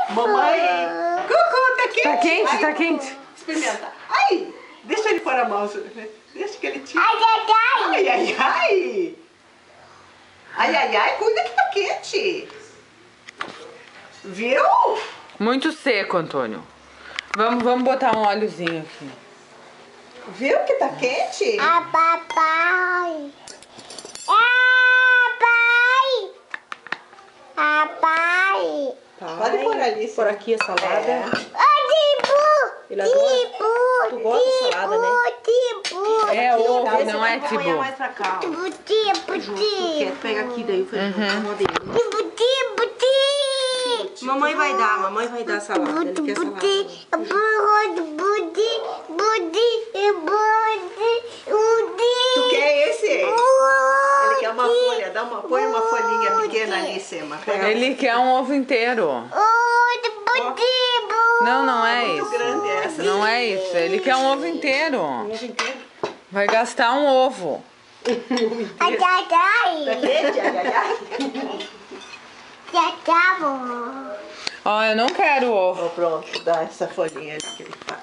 Mamãe. Cucu, tá quente? Tá quente, ai, tá quente. Experimenta. Ai, deixa ele pôr a mão. Deixa que ele tire. Ai, ai, ai. Ai, ai, ai. Ai, ai, ai, cuida que tá quente. Viu? Muito seco, Antônio. Vamos botar um óleozinho aqui. Viu que tá quente? Ah, papai. Ah, pai. Ah, pai. Pode pôr ali. Por aqui a salada. É. Ah, tipo. Ele adora. Tu gosta de salada, né? Tipo. É ovo, Vê se não dá é pra apanhar tipo. mais pra cá, ó. Tipo. Pega aqui, daí o feijão tá no dele. Mamãe vai dar a salada. Ele quer salada. Tu quer esse? Ele quer uma folha. Põe uma folhinha pequena ali em cima. Pega. Ele quer um ovo inteiro. Não, não é Muito isso. grande essa. Não é isso. Ele quer um ovo inteiro. Um ovo inteiro. Vai gastar um ovo. Ai, ai, ai. Tá quente? Ai, ai, ai. Já acabou. Ó, eu não quero ovo. Pronto, dá essa folhinha que ele faz.